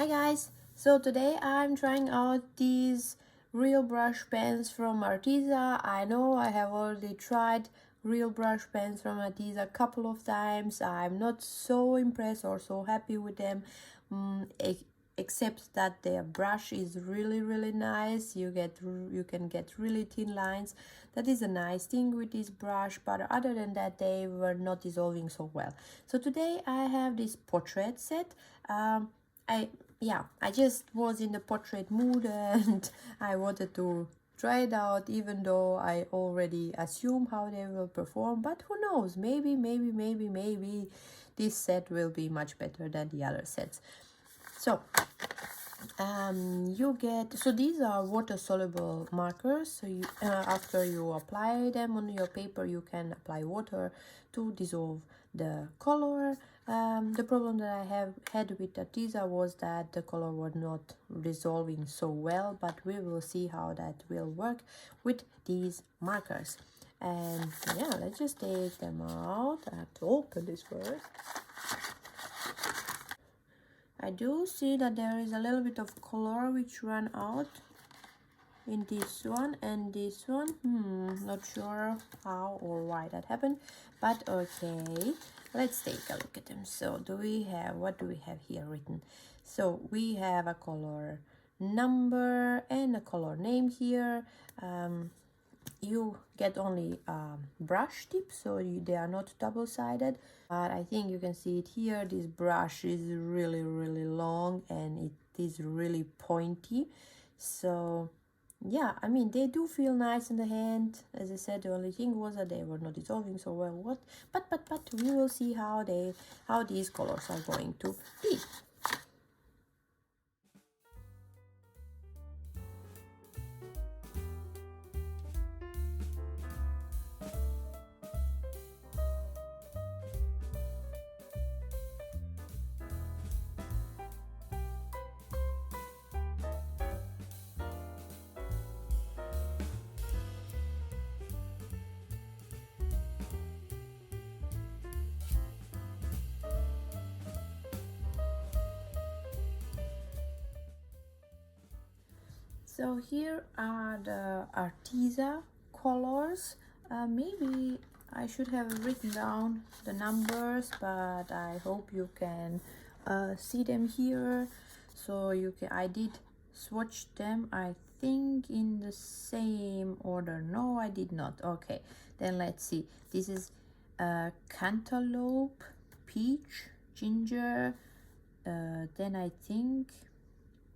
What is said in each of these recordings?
Hi guys, so today I'm trying out these real brush pens from ARTEZA. I know I have already tried real brush pens from ARTEZA a couple of times. I'm not so impressed or so happy with them, except that their brush is really nice. You can get really thin lines. That is a nice thing with this brush, but other than that they were not dissolving so well. So today I have this portrait set. I just was in the portrait mood and I wanted to try it out, even though I already assume how they will perform. But who knows, maybe this set will be much better than the other sets. So these are water soluble markers. So you after you apply them on your paper, you can apply water to dissolve the color. The problem that I have had with ARTEZA was that the color was not dissolving so well, but we will see how that will work with these markers. And yeah, let's just take them out. I have to open this first. I do see that there is a little bit of color which ran out in this one and this one. Not sure how or why that happened, but okay, let's take a look at them. So what do we have here written? So we have a color number and a color name here. You get only brush tips, so they are not double-sided, but I think you can see it here. This brush is really long and it is really pointy. So yeah, I mean, they do feel nice in the hand. As I said, the only thing was that they were not dissolving so well. But we will see how these colors are going to be. So here are the ARTEZA colors. Maybe I should have written down the numbers, but I hope you can see them here. So I did swatch them, I think, in the same order. No, I did not. Okay, then let's see. This is cantaloupe, peach, ginger. Then I think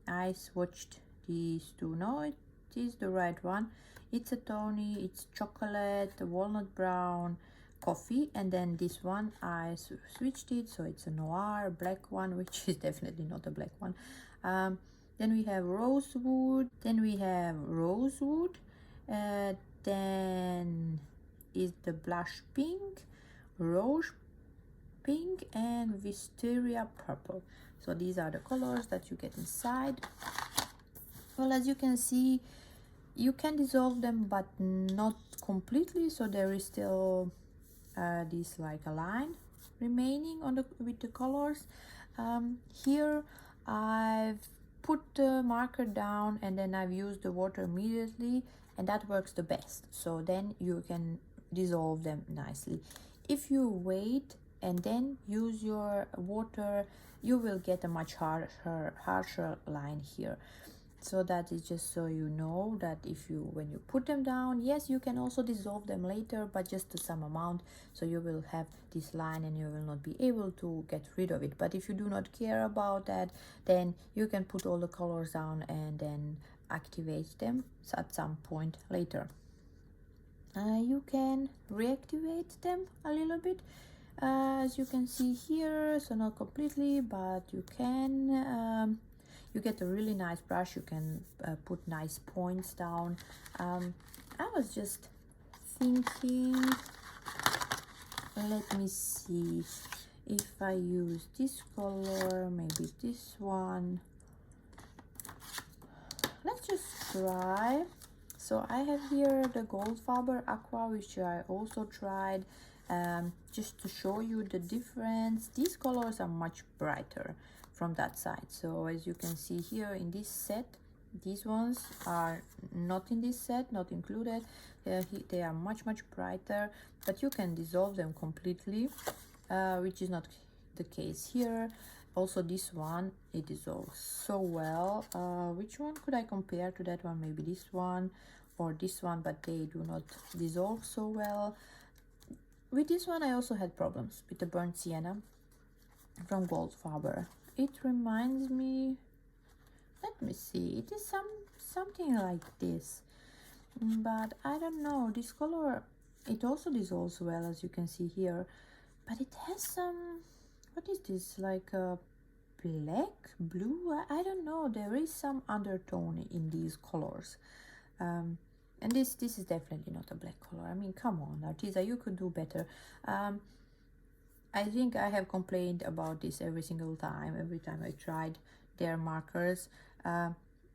I swatched these two. No, it is the right one. It's a tawny, it's chocolate, walnut brown, coffee, and then this one I switched it, so it's a noir, black one, which is definitely not a black one. Then we have rosewood, then is the blush pink, rose pink, and wisteria purple. So these are the colors that you get inside. Well, as you can see, you can dissolve them, but not completely, so there is still this like a line remaining on with the colors. Here I've put the marker down and then I've used the water immediately, and that works the best. So then you can dissolve them nicely. If you wait and then use your water, you will get a much harsher line here. So that is just so you know that when you put them down, yes, you can also dissolve them later, but just to some amount, so you will have this line and you will not be able to get rid of it. But if you do not care about that, then you can put all the colors down and then activate them at some point later. You can reactivate them a little bit, as you can see here, so not completely, but you can. You get a really nice brush. You can put nice points down. I was just thinking, let me see if I use this color, maybe this one. Let's just try. So I have here the Goldfaber Aqua, which I also tried just to show you the difference, these colors are much brighter from that side. So as you can see here in this set, these ones are not in this set, not included. They are much brighter, but you can dissolve them completely, which is not the case here. Also this one, it dissolves so well. Which one could I compare to that one? Maybe this one or this one, but they do not dissolve so well. With this one I also had problems with the burnt sienna from Goldfaber. It reminds me, let me see, it is something like this, but I don't know, this color, it also dissolves well, as you can see here, but it has some, what is this, like a black, blue, I don't know, there is some undertone in these colors. And this is definitely not a black color. I mean, come on, Arteza, you could do better. I think I have complained about this every single time, every time I tried their markers.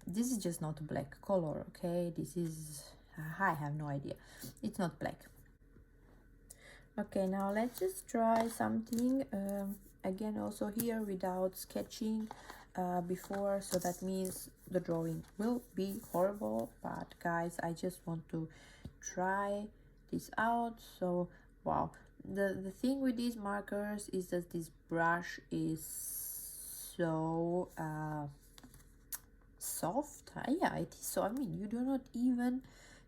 This is just not a black color, okay? This is, I have no idea. It's not black. Okay, now let's just try something. Again, also here without sketching before, so that means the drawing will be horrible, but guys, I just want to try this out. So wow, the thing with these markers is that this brush is so soft. Yeah, it is. So I mean, you do not even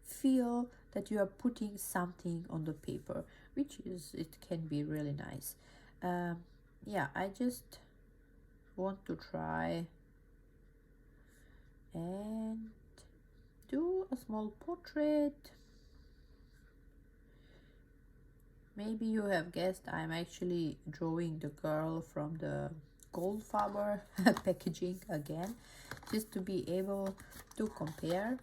feel that you are putting something on the paper, which is, it can be really nice. Yeah, I just want to try and do a small portrait. Maybe you have guessed I'm actually drawing the girl from the Goldfaber packaging again, just to be able to compare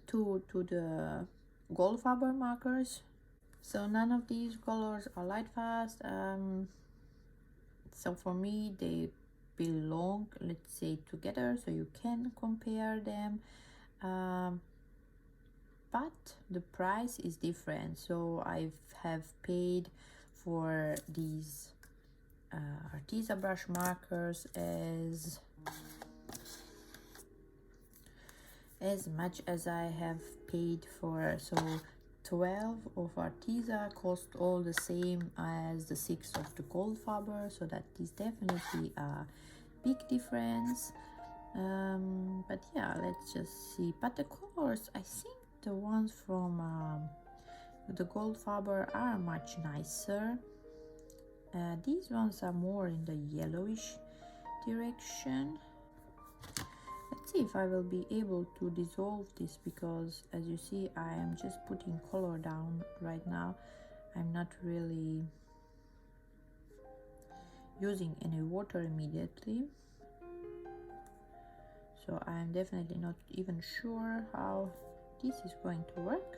to the Goldfaber markers. So none of these colors are light fast. So for me they belong, let's say, together, so you can compare them, but the price is different. So I have paid for these ARTEZA brush markers as much as I have paid for, so 12 of ARTEZA cost all the same as the 6 of the Goldfaber, so that is definitely a big difference. But yeah, let's just see. But the colors, I think the ones from the Goldfaber are much nicer. These ones are more in the yellowish direction. Let's see if I will be able to dissolve this, because as you see, I am just putting color down right now. I'm not really using any water immediately, so I'm definitely not even sure how this is going to work.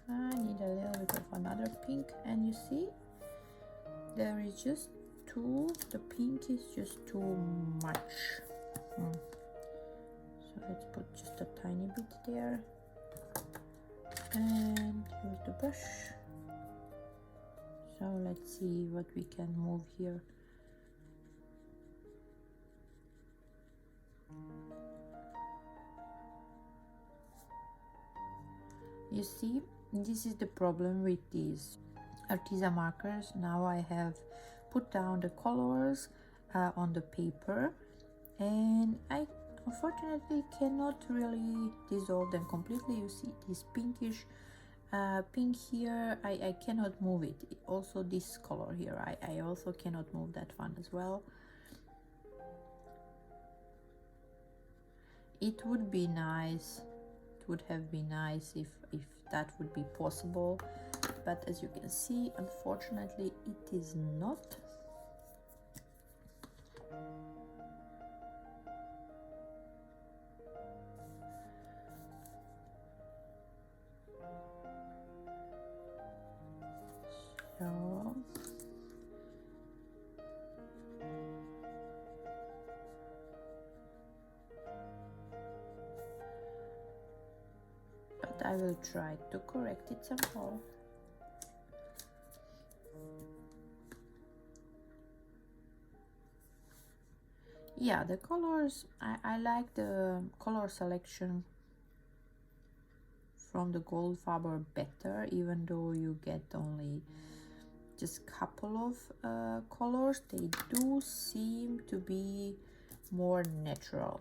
I need a little bit of another pink, and you see there is just too, the pink is just too much. So let's put just a tiny bit there, and use the brush. So let's see what we can move here. You see, this is the problem with these ARTEZA markers. Now I have put down the colors on the paper, and I unfortunately cannot really dissolve them completely. You see this pinkish pink here, I cannot move it. Also this color here, I also cannot move that one as well. It would be nice, it would have been nice if that would be possible, but as you can see, unfortunately it is not. So but I will try to correct it somehow. Yeah, the colors, I like the color selection from the Goldfaber better, even though you get only just couple of colors. They do seem to be more natural.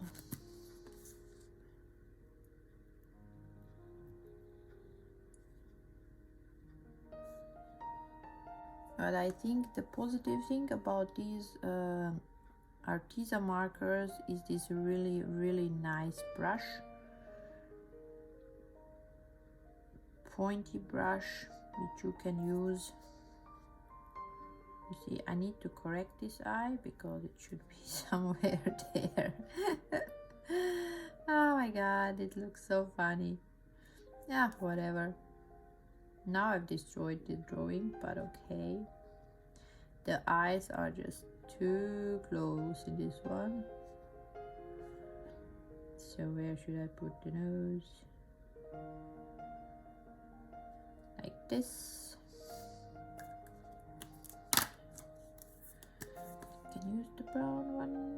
But I think the positive thing about these ARTEZA markers is this really nice brush, pointy brush, which you can use. You see, I need to correct this eye because it should be somewhere there. Oh my god, it looks so funny. Yeah, whatever. Now I've destroyed the drawing, but okay. The eyes are just too close in this one. So where should I put the nose? Like this. You can use the brown one.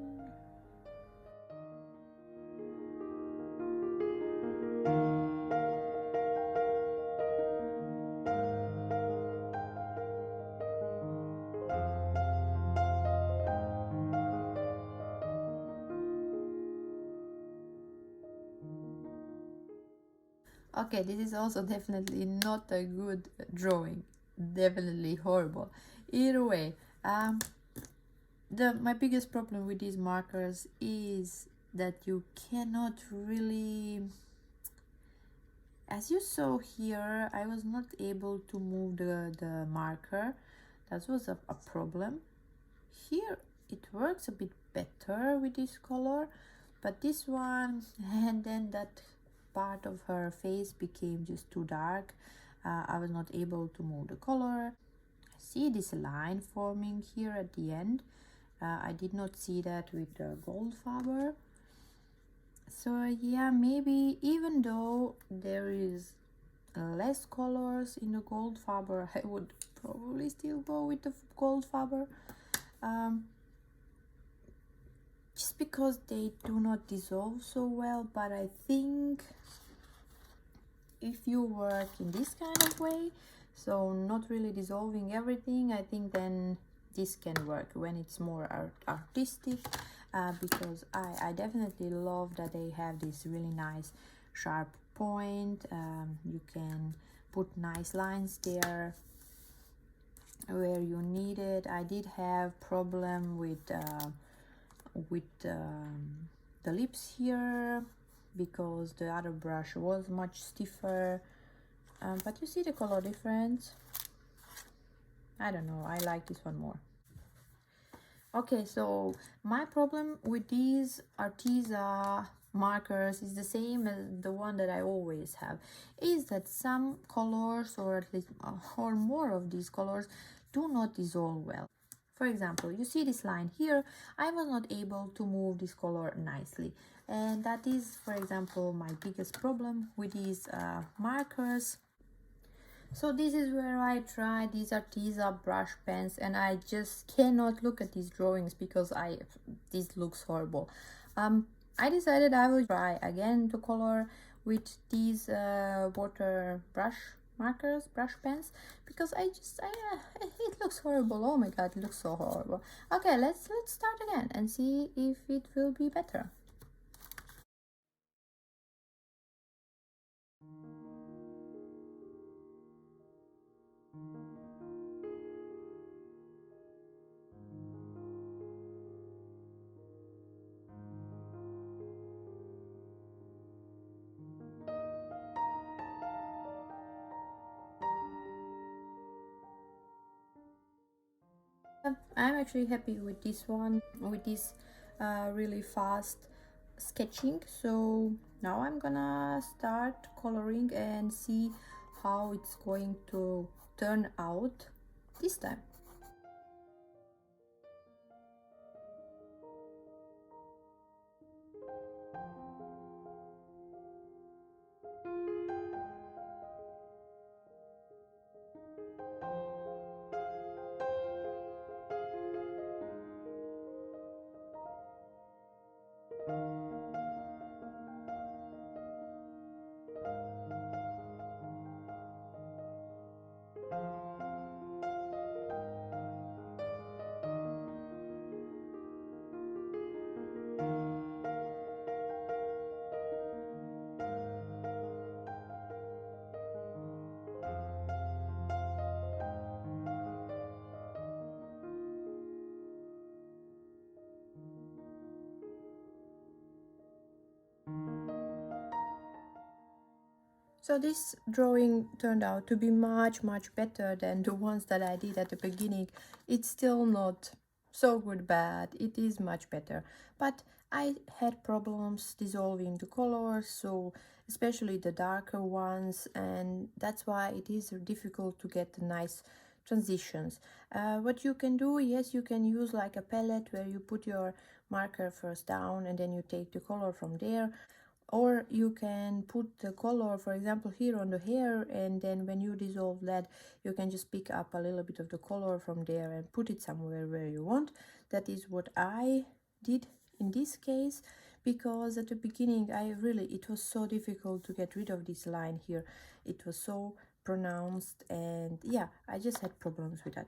Okay, this is also definitely not a good drawing. Definitely horrible. Either way, my biggest problem with these markers is that you cannot really, as you saw here, I was not able to move the marker. That was a problem. Here it works a bit better with this color, but this one, and then that part of her face became just too dark. I was not able to move the color. I see this line forming here at the end. I did not see that with the Goldfaber. So yeah, maybe even though there is less colors in the Goldfaber, I would probably still go with the Goldfaber. Just because they do not dissolve so well, but I think if you work in this kind of way, so not really dissolving everything, I think then this can work when it's more artistic, because I definitely love that they have this really nice sharp point. You can put nice lines there where you need it. I did have problem with the lips here because the other brush was much stiffer, but you see the color difference. I don't know, I like this one more. Okay, so my problem with these ARTEZA markers is the same as the one that I always have, is that some colors, or at least or more of these colors, do not dissolve well. For example, you see this line here, I was not able to move this color nicely, and that is, for example, my biggest problem with these markers. So this is where I try these ARTEZA brush pens, and I just cannot look at these drawings because this looks horrible. I decided I will try again to color with these water brush pens, because it looks horrible. Oh my god, it looks so horrible. Okay, let's start again and see if it will be better. I'm actually happy with this one, with this really fast sketching. So now I'm gonna start coloring and see how it's going to turn out this time. So this drawing turned out to be much better than the ones that I did at the beginning. It's still not so good, but it is much better. But I had problems dissolving the colors, so especially the darker ones, and that's why it is difficult to get the nice transitions. What you can do, yes, you can use like a palette where you put your marker first down and then you take the color from there, or you can put the color, for example, here on the hair, and then when you dissolve that, you can just pick up a little bit of the color from there and put it somewhere where you want. That is what I did in this case, because at the beginning it was so difficult to get rid of this line here. It was so pronounced, and yeah, I just had problems with that.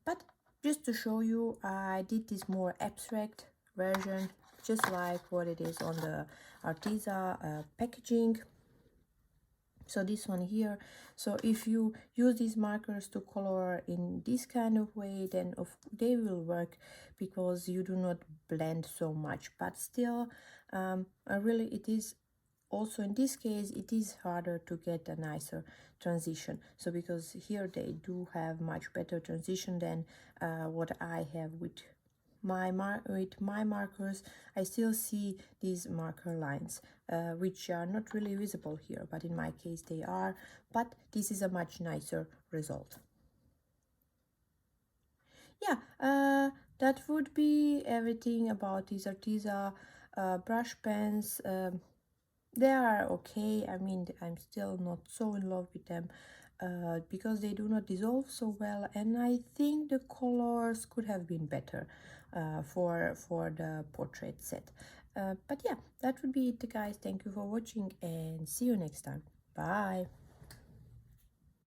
But just to show you, I did this more abstract version, just like what it is on the ARTEZA packaging. So this one here, so if you use these markers to color in this kind of way, then they will work because you do not blend so much. But still, really it is also, in this case, it is harder to get a nicer transition. So because here they do have much better transition than what I have with my markers. I still see these marker lines, which are not really visible here, but in my case they are. But this is a much nicer result. Yeah, that would be everything about these ARTEZA brush pens. They are okay. I mean, I'm still not so in love with them because they do not dissolve so well, and I think the colors could have been better for the portrait set. But yeah, that would be it, guys. Thank you for watching, and see you next time. Bye.